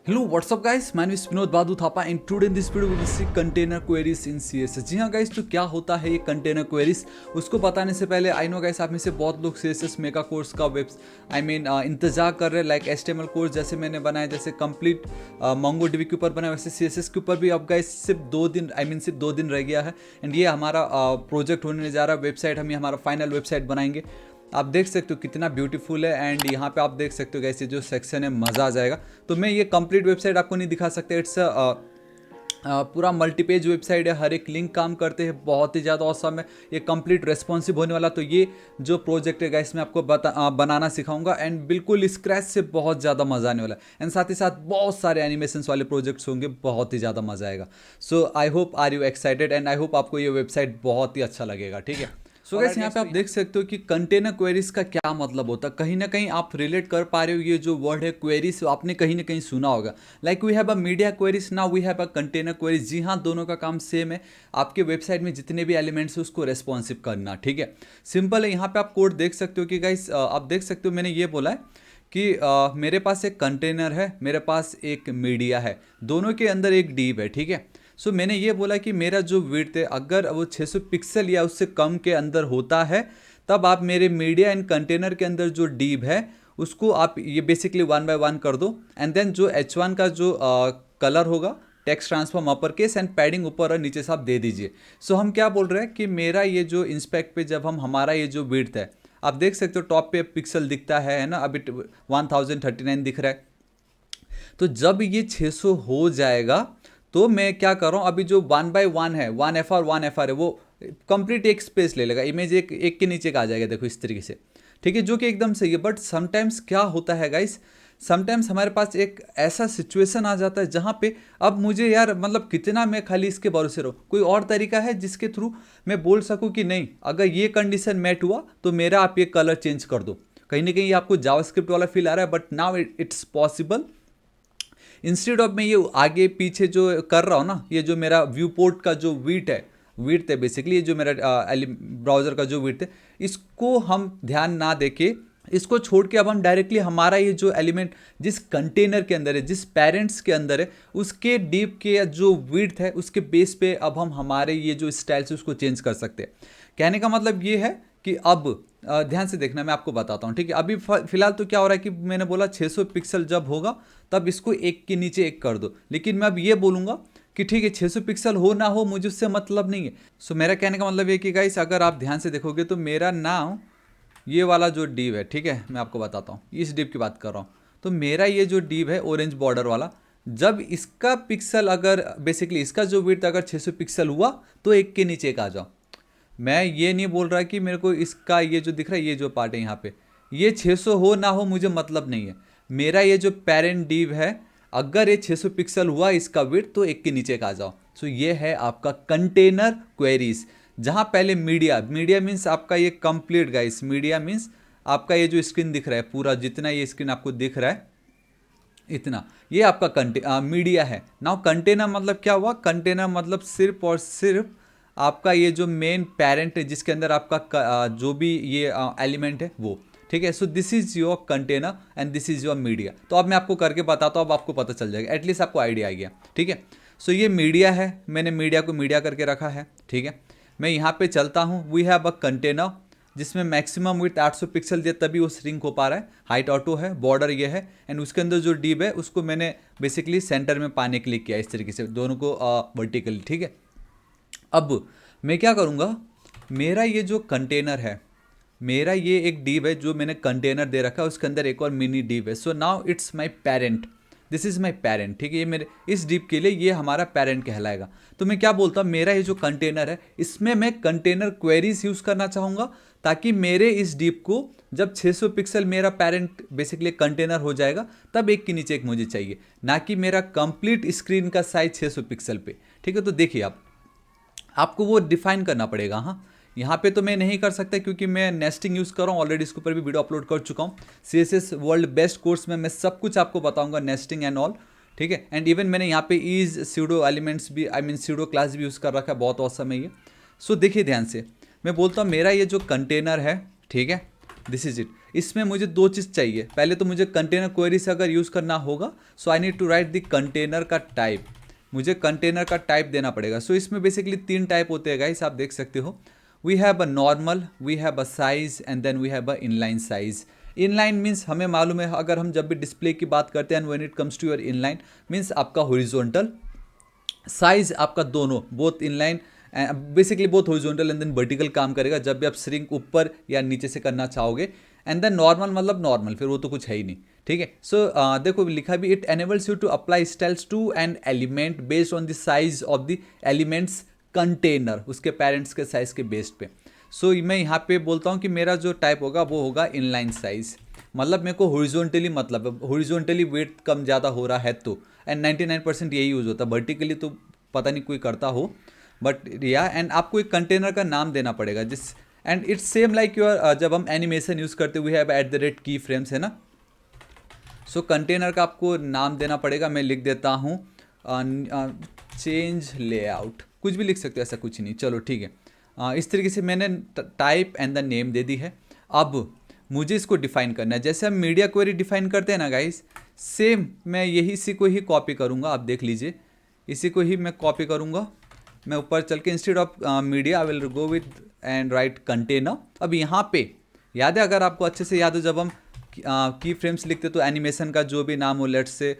Hello, what's up guys? My name is Vinod Badhu Thapa and today in this video we will see container queries in CSS। जी हाँ guys, तो क्या होता है ये container queries, उसको बताने से पहले आई नो गाइस आप में से बहुत लोग CSS मेगा कोर्स का इंतजार कर रहे हैं, लाइक HTML कोर्स जैसे मैंने बनाया, जैसे कंप्लीट MongoDB के ऊपर बनाया, वैसे CSS के ऊपर भी अब गाइस सिर्फ 2 दिन रह गया है। एंड ये हमारा प्रोजेक्ट होने जा रहा है, वेबसाइट हम ये हमारा फाइनल वेबसाइट बनाएंगे। आप देख सकते हो कितना ब्यूटीफुल है एंड यहाँ पे आप देख सकते हो कैसे जो सेक्शन है मज़ा आ जाएगा। तो मैं ये कंप्लीट वेबसाइट आपको नहीं दिखा सकता, इट्स पूरा मल्टीपेज वेबसाइट है, हर एक लिंक काम करते हैं, बहुत ही ज़्यादा औसम है, ये कंप्लीट रेस्पॉन्सिव होने वाला। तो ये जो प्रोजेक्ट है गाइस मैं आपको बनाना सिखाऊंगा एंड बिल्कुल स्क्रैच से बहुत ज़्यादा मज़ा आने वाला है। एंड साथ ही साथ बहुत सारे एनिमेशंस वाले प्रोजेक्ट्स होंगे, बहुत ही ज़्यादा मज़ा आएगा। So I hope are you excited and I hope आपको ये वेबसाइट बहुत ही अच्छा लगेगा, ठीक है। सो गाइस यहाँ पे आप देख सकते हो कि कंटेनर क्वेरीज का क्या मतलब होता है। कहीं ना कहीं आप रिलेट कर पा रहे हो, ये जो वर्ड है क्वेरीज आपने कहीं ना कहीं सुना होगा। Like we have a media queries, now we have a container queries. जी हाँ, दोनों का काम सेम है, आपके वेबसाइट में जितने भी एलिमेंट्स है उसको रेस्पॉन्सिव करना, ठीक है। सिंपल है। यहाँ पे आप कोड देख सकते हो कि गाइस आप देख सकते हो मैंने ये बोला है कि मेरे पास एक कंटेनर है, मेरे पास एक मीडिया है, दोनों के अंदर एक डीप है, ठीक है। सो मैंने ये बोला कि मेरा जो विड्थ है अगर वो 600 पिक्सल या उससे कम के अंदर होता है, तब आप मेरे मीडिया एंड कंटेनर के अंदर जो डीप है उसको आप ये बेसिकली 1 बाय 1 कर दो। एंड देन जो H1 का जो कलर होगा, text transform upper case and padding ऊपर और नीचे से आप दे दीजिए। सो हम क्या बोल रहे हैं कि मेरा ये जो इंस्पेक्ट पे जब हम हमारा ये जो विड्थ है, आप देख सकते हो टॉप पे पिक्सल दिखता है ना, अभी 1039 दिख रहा है। तो जब ये 600 हो जाएगा तो मैं क्या कर रहा हूँ, अभी जो 1 बाय 1 है, 1 FR है, वो कंप्लीट एक स्पेस ले लेगा, इमेज एक के नीचे का आ जाएगा, देखो इस तरीके से, ठीक है, जो कि एकदम सही है। बट समटाइम्स क्या होता है गाइस, समटाइम्स हमारे पास एक ऐसा सिचुएशन आ जाता है जहाँ पे अब मुझे यार मतलब कितना मैं खाली इसके भरोसे रहूँ, कोई और तरीका है जिसके थ्रू मैं बोल सकूँ कि नहीं, अगर ये कंडीशन मैट हुआ तो मेरा आप ये कलर चेंज कर दो। कहीं ना कहीं आपको जावास्क्रिप्ट वाला फील आ रहा है, but now it's possible. Instead of मैं ये आगे पीछे जो कर रहा हूँ ना, ये जो मेरा व्यू पोर्ट का जो वीट है बेसिकली, ये जो मेरा ब्राउज़र का जो वीट है, इसको हम ध्यान ना देके इसको छोड़ के अब हम डायरेक्टली हमारा ये जो एलिमेंट जिस कंटेनर के अंदर है, जिस पेरेंट्स के अंदर है, उसके डीप के या जो विड्थ है उसके बेस पे अब हम हमारे ये जो स्टाइल से उसको चेंज कर सकते हैं। कहने का मतलब ये है कि अब ध्यान से देखना, मैं आपको बताता हूँ, ठीक है। अभी फिलहाल तो क्या हो रहा है कि मैंने बोला 600 पिक्सल जब होगा तब इसको एक के नीचे एक कर दो, लेकिन मैं अब ये बोलूँगा कि ठीक है 600 पिक्सल हो ना हो मुझे उससे मतलब नहीं है। सो मेरा कहने का मतलब ये कि गाइस अगर आप ध्यान से देखोगे तो मेरा नाम ये वाला जो डिव है, ठीक है, मैं आपको बताता हूँ, इस डिव की बात कर रहा हूँ। तो मेरा ये जो डिव है ऑरेंज बॉर्डर वाला, जब इसका पिक्सल अगर बेसिकली इसका जो विड्थ अगर 600 पिक्सल हुआ तो एक के नीचे एक आ जाओ। मैं ये नहीं बोल रहा कि मेरे को इसका ये जो दिख रहा है, ये जो पार्ट है यहाँ पे, ये 600 हो ना हो मुझे मतलब नहीं है। मेरा ये जो पेरेंट डिव है, अगर ये 600 पिक्सल हुआ इसका विड्थ तो एक के नीचे का आ जाओ। सो ये है आपका कंटेनर क्वेरीज, जहाँ पहले मीडिया मीन्स आपका ये कंप्लीट गाइस, मीडिया मीन्स आपका ये जो स्क्रीन दिख रहा है पूरा, जितना ये स्क्रीन आपको दिख रहा है इतना, ये आपका मीडिया है। नाउ कंटेनर मतलब क्या हुआ, कंटेनर मतलब सिर्फ और सिर्फ आपका ये जो मेन पेरेंट है जिसके अंदर आपका जो भी ये एलिमेंट है वो, ठीक है। So this is your container and this is your media. तो अब मैं आपको करके बताता हूँ, अब आपको पता चल जाएगा, एटलीस्ट आपको आइडिया आ गया, ठीक है। सो ये मीडिया है, मैंने मीडिया को मीडिया करके रखा है, ठीक है। मैं यहाँ पे चलता हूँ, वी हैव अ कंटेनर जिसमें मैक्सिमम विड्थ 800 पिक्सल दिया तभी वो श्रिंक हो पा रहा है, हाइट ऑटो है, बॉर्डर ये है, एंड उसके अंदर जो डीप है उसको मैंने बेसिकली सेंटर में पाने क्लिक किया इस तरीके से, दोनों को वर्टिकली, ठीक है। अब मैं क्या करूँगा, मेरा ये जो कंटेनर है, मेरा ये एक डिव है जो मैंने कंटेनर दे रखा है, उसके अंदर एक और मिनी डिव है। So now it's my parent, this is my parent, ठीक है। ये मेरे इस डिव के लिए ये हमारा पेरेंट कहलाएगा। तो मैं क्या बोलता हूँ, मेरा ये जो कंटेनर है इसमें मैं कंटेनर क्वेरीज यूज़ करना चाहूँगा, ताकि मेरे इस डिव को जब 600 पिक्सल मेरा पेरेंट बेसिकली कंटेनर हो जाएगा तब एक के नीचे एक मुझे चाहिए, ना कि मेरा कंप्लीट स्क्रीन का साइज 600 पिक्सल पे, ठीक है। तो देखिए आपको वो डिफाइन करना पड़ेगा। हाँ, यहाँ पे तो मैं नहीं कर सकता क्योंकि मैं नेस्टिंग यूज़ कर रहा हूँ, ऑलरेडी इसके ऊपर भी वीडियो अपलोड कर चुका हूँ। CSS वर्ल्ड बेस्ट कोर्स में मैं सब कुछ आपको बताऊंगा, नेस्टिंग एंड ऑल, ठीक है। एंड इवन मैंने यहाँ पे ईज स्यूडो एलिमेंट्स भी स्यूडो क्लास भी यूज़ कर रखा है, बहुत औसम है ये। सो देखिए ध्यान से, मैं बोलता हूँ मेरा ये जो कंटेनर है, ठीक है, दिस इज इट। इसमें मुझे दो चीज़ चाहिए। पहले तो मुझे कंटेनर क्वेरी से अगर यूज़ करना होगा, so I need to write the container का टाइप। मुझे कंटेनर का टाइप देना पड़ेगा। सो इसमें बेसिकली 3 टाइप होते हैं गाइस, आप देख सकते हो। We have a normal, we have a size and then we have a inline size. Inline means हमें मालूम है, अगर हम जब भी डिस्प्ले की बात करते हैं, and when it comes to your inline means आपका हॉरिजॉन्टल, साइज आपका दोनों both inline, basically both horizontal and then vertical काम करेगा जब भी आप श्रिंक ऊपर या नीचे से करना चाहोगे। एंड देन नॉर्मल मतलब नॉर्मल, फिर वो तो कुछ है ही नहीं, ठीक है। सो देखो लिखा भी, it enables you to apply styles to an element based on the size of the element's container, उसके पेरेंट्स के साइज के बेस्ड पे। सो मैं यहाँ पे बोलता हूँ कि मेरा जो टाइप होगा वो होगा इनलाइन साइज, मतलब मेरे को हॉरिजॉन्टली, मतलब हॉरिजॉन्टली वेट कम ज़्यादा हो रहा है तो, एंड 99% यही यूज़ होता है। वर्टिकली तो पता नहीं कोई करता हो, बट या एंड आपको एक कंटेनर का नाम देना पड़ेगा जिस, and it's same like your, जब हम एनिमेशन यूज़ करते हुए हैव @ की फ्रेम्स है ना। सो कंटेनर का आपको नाम देना पड़ेगा। मैं लिख देता हूँ चेंज लेआउट, कुछ भी लिख सकते हो, ऐसा कुछ नहीं, चलो ठीक है। इस तरीके से मैंने टाइप एंड द नेम दे दी है। अब मुझे इसको डिफाइन करना है, जैसे हम मीडिया क्वेरी डिफाइन करते हैं ना गाइस, सेम मैं यही इसी को ही कॉपी करूँगा। आप देख लीजिए, इसी को ही मैं कॉपी करूँगा। मैं ऊपर चल के instead of media I will go with and right container. अब यहाँ पे याद है, अगर आपको अच्छे से याद हो, जब हम की फ्रेम्स लिखते तो एनिमेशन का जो भी नाम हो, लेट्स से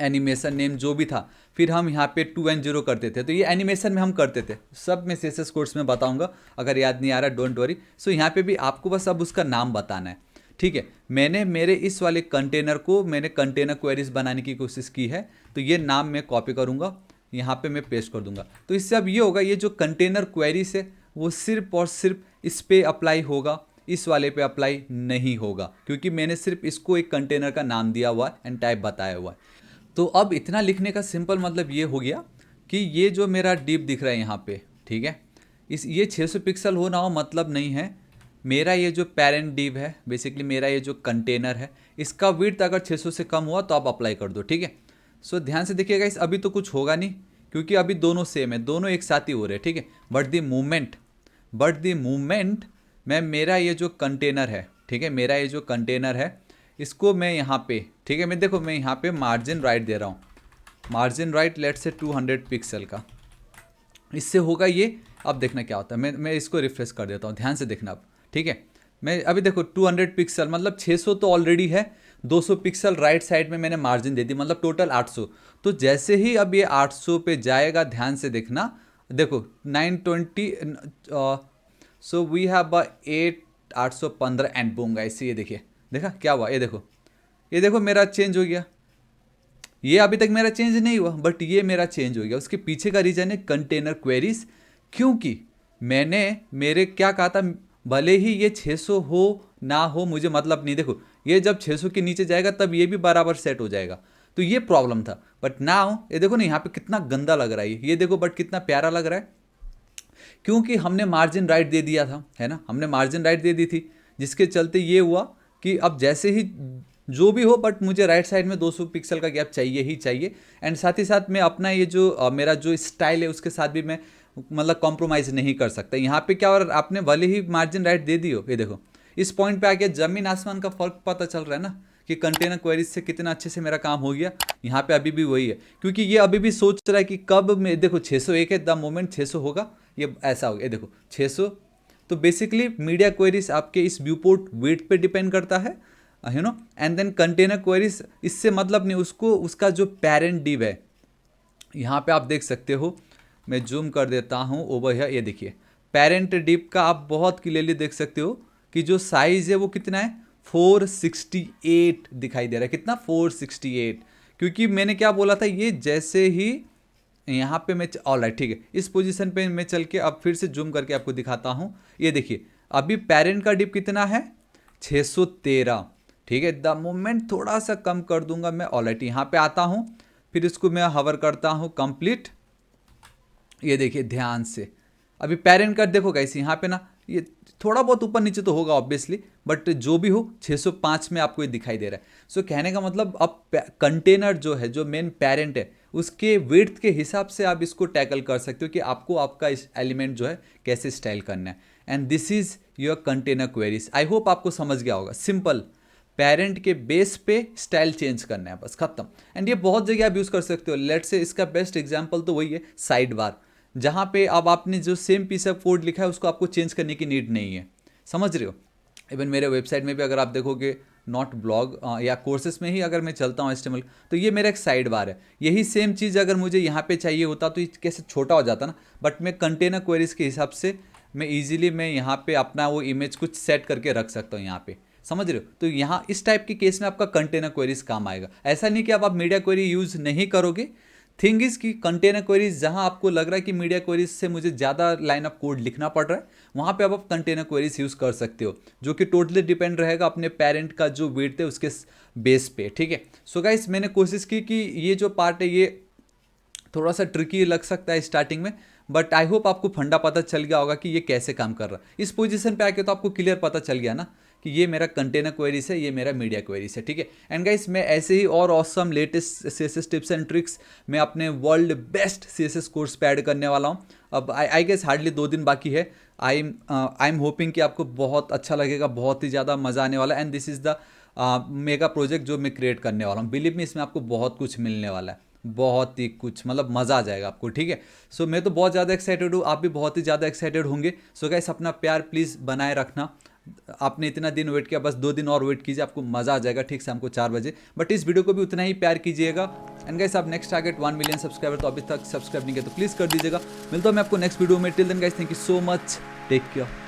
एनिमेशन नेम जो भी था, फिर हम यहाँ पे 2 and 0 करते थे। तो ये एनिमेशन में हम करते थे, सब मैं CSS कोर्स में बताऊंगा, अगर याद नहीं आ रहा डोंट वरी। सो यहाँ पे भी आपको बस अब उसका नाम बताना है, ठीक है। मैंने मेरे इस वाले कंटेनर को, मैंने कंटेनर क्वेरीज बनाने की कोशिश की है, तो ये नाम मैं कॉपी करूँगा, यहाँ पे मैं पेस्ट कर दूंगा। तो इससे अब ये होगा, ये जो कंटेनर क्वेरीज है वो सिर्फ और सिर्फ इस पे अप्लाई होगा, इस वाले पे अप्लाई नहीं होगा, क्योंकि मैंने सिर्फ इसको एक कंटेनर का नाम दिया हुआ है एंड टाइप बताया हुआ है। तो अब इतना लिखने का सिंपल मतलब ये हो गया कि ये जो मेरा डिप दिख रहा है यहाँ पे, ठीक है, ये 600 पिक्सल हो ना हो मतलब नहीं है। मेरा ये जो पेरेंट डिव है, बेसिकली मेरा ये जो कंटेनर है, इसका विड्थ अगर 600 से कम हुआ तो आप अप्लाई कर दो, ठीक है। सो ध्यान से देखिएगा, इस अभी तो कुछ होगा नहीं, क्योंकि अभी दोनों सेम है, दोनों एक साथ ही हो रहे हैं, ठीक है। बट द मूवमेंट मैं, मेरा ये जो कंटेनर है, ठीक है, मेरा ये जो कंटेनर है, इसको मैं यहाँ पे, ठीक है, मैं देखो मैं यहाँ पे मार्जिन राइट दे रहा हूँ, मार्जिन राइट लेट से 200 पिक्सल का, इससे होगा ये। अब देखना क्या होता है, मैं इसको रिफ्रेश कर देता हूँ, ध्यान से देखना अब, ठीक है। मैं अभी देखो 200 पिक्सल मतलब 600 तो ऑलरेडी है, 200 पिक्सल राइट साइड में मैंने मार्जिन दे दी, मतलब टोटल 800। तो जैसे ही अब ये 800 पे जाएगा, ध्यान से देखना, देखो 920, so we have 815 and boom guys, ये देखिए, देखा क्या हुआ, ये देखो मेरा चेंज हो गया। ये अभी तक मेरा चेंज नहीं हुआ, बट ये मेरा चेंज हो गया। उसके पीछे का रीजन है कंटेनर क्वेरीज, क्योंकि मैंने मेरे क्या कहा था, भले ही ये 600 हो ना हो मुझे मतलब नहीं, देखो ये जब 600 के नीचे जाएगा तब ये भी बराबर सेट हो जाएगा। तो ये प्रॉब्लम था, बट नाउ ये देखो ना, यहाँ पे कितना गंदा लग रहा है ये देखो, बट कितना प्यारा लग रहा है, क्योंकि हमने मार्जिन राइट दे दिया था, है ना, हमने मार्जिन राइट दे दी थी, जिसके चलते ये हुआ कि अब जैसे ही जो भी हो, बट मुझे राइट साइड में 200 पिक्सल का गैप चाहिए ही चाहिए। एंड साथ ही साथ मैं अपना ये जो मेरा जो स्टाइल है उसके साथ भी मैं मतलब कॉम्प्रोमाइज़ नहीं कर सकता। यहाँ पे क्या, और आपने भले ही मार्जिन राइट दे दी हो, ये देखो इस पॉइंट पे आके ज़मीन आसमान का फ़र्क पता चल रहा है ना, कि कंटेनर क्वेरीज से कितना अच्छे से मेरा काम हो गया। यहाँ पे अभी भी वही है, क्योंकि ये अभी भी सोच रहा है कि कब मैं, देखो 601 है, द मोमेंट 600 होगा ये ऐसा हो गया, देखो 600। तो बेसिकली मीडिया क्वेरीज आपके इस व्यू पोर्ट वेट पे डिपेंड करता है, you know, and then container queries इससे मतलब नहीं, उसको उसका जो पेरेंट डिव है, यहाँ पे आप देख सकते हो, मैं जूम कर देता हूँ ओवर हियर, ये देखिए पेरेंट डिव का आप बहुत क्लियरली देख सकते हो कि जो साइज है वो कितना है, 468 दिखाई दे रहा है, कितना 468, क्योंकि मैंने क्या बोला था, ये जैसे ही यहाँ पे मैं ऑलराइट ठीक है, इस पोजीशन पे मैं चल के अब फिर से जूम करके आपको दिखाता हूँ। ये देखिए अभी पेरेंट का डिप कितना है, 613, ठीक है। द मोमेंट थोड़ा सा कम कर दूंगा मैं, ऑलराइट यहाँ पे आता हूँ, फिर इसको मैं हवर करता हूँ कंप्लीट। ये देखिए ध्यान से, अभी पेरेंट का देखो गाइस, यहाँ पे ना ये थोड़ा बहुत ऊपर नीचे तो होगा ऑब्वियसली, बट जो भी हो 605 में आपको ये दिखाई दे रहा है। सो कहने का मतलब अब कंटेनर जो है, जो मेन पेरेंट है, उसके विड्थ के हिसाब से आप इसको टैकल कर सकते हो कि आपको आपका इस एलिमेंट जो है कैसे स्टाइल करना है। And this is your container queries. I hope आपको समझ गया होगा। सिंपल, पेरेंट के बेस पे स्टाइल चेंज करना है, बस खत्म। एंड ये बहुत जगह आप यूज़ कर सकते हो। लेट्स से इसका बेस्ट एग्जांपल तो वही है साइड बार, जहाँ पे अब आपने जो सेम पीस ऑफ कोड लिखा है उसको आपको चेंज करने की नीड नहीं है, समझ रहे हो। इवन मेरे वेबसाइट में भी अगर आप देखोगे नॉट ब्लॉग या कोर्सेस में ही अगर मैं चलता हूँ HTML, तो ये मेरा एक साइड बार है। यही सेम चीज़ अगर मुझे यहाँ पे चाहिए होता तो ये कैसे छोटा हो जाता ना, बट मैं कंटेनर क्वेरीज के हिसाब से मैं ईजिली मैं यहाँ पे अपना वो इमेज कुछ सेट करके रख सकता हूँ यहाँ पे, समझ रहे हो। तो यहाँ इस टाइप के केस में आपका कंटेनर क्वेरीज काम आएगा। ऐसा नहीं कि अब आप मीडिया क्वेरी यूज़ नहीं करोगे। थिंग इज कि कंटेनर क्वेरीज जहां आपको लग रहा है कि मीडिया क्वेरीज से मुझे ज़्यादा लाइन ऑफ कोड लिखना पड़ रहा है, वहां पे अब आप कंटेनर क्वेरीज यूज़ कर सकते हो, जो कि टोटली डिपेंड रहेगा अपने पेरेंट का जो वेट है उसके बेस पे, ठीक है। सो गाइस, मैंने कोशिश की कि ये जो पार्ट है ये थोड़ा सा ट्रिकी लग सकता है स्टार्टिंग में, बट आई होप आपको फंडा पता चल गया होगा कि ये कैसे काम कर रहा है। इस पोजीशन पे आके तो आपको क्लियर पता चल गया ना कि ये मेरा कंटेनर क्वेरीज है, ये मेरा मीडिया क्वेरीज है, ठीक है। एंड गाइस, मैं ऐसे ही और awesome latest CSS tips and tricks मैं अपने वर्ल्ड बेस्ट CSS कोर्स पे ऐड करने वाला हूँ। अब आई गेस हार्डली 2 दिन बाकी है। आई एम होपिंग कि आपको बहुत अच्छा लगेगा, बहुत ही ज़्यादा मज़ा आने वाला है। And this is the mega project जो मैं क्रिएट करने वाला हूँ। बिलीव मी, इसमें आपको बहुत कुछ मिलने वाला है, बहुत ही कुछ, मतलब मज़ा आ जाएगा आपको, ठीक है। सो मैं तो बहुत ज़्यादा एक्साइटेड हूँ, आप भी बहुत ही ज़्यादा एक्साइटेड होंगे। सो गाइस, अपना प्यार प्लीज़ बनाए रखना। आपने इतना दिन वेट किया, बस 2 दिन और वेट कीजिए, आपको मज़ा आ जाएगा ठीक शाम को 4 बजे। बट इस वीडियो को भी उतना ही प्यार कीजिएगा। एंड गाइस, आप नेक्स्ट टारगेट 1 मिलियन सब्सक्राइबर तो अभी तक सब्सक्राइब नहीं किया तो प्लीज़ कर दीजिएगा। मिलता हूँ मैं आपको नेक्स्ट वीडियो में। Till then guys, thank you so much, take care.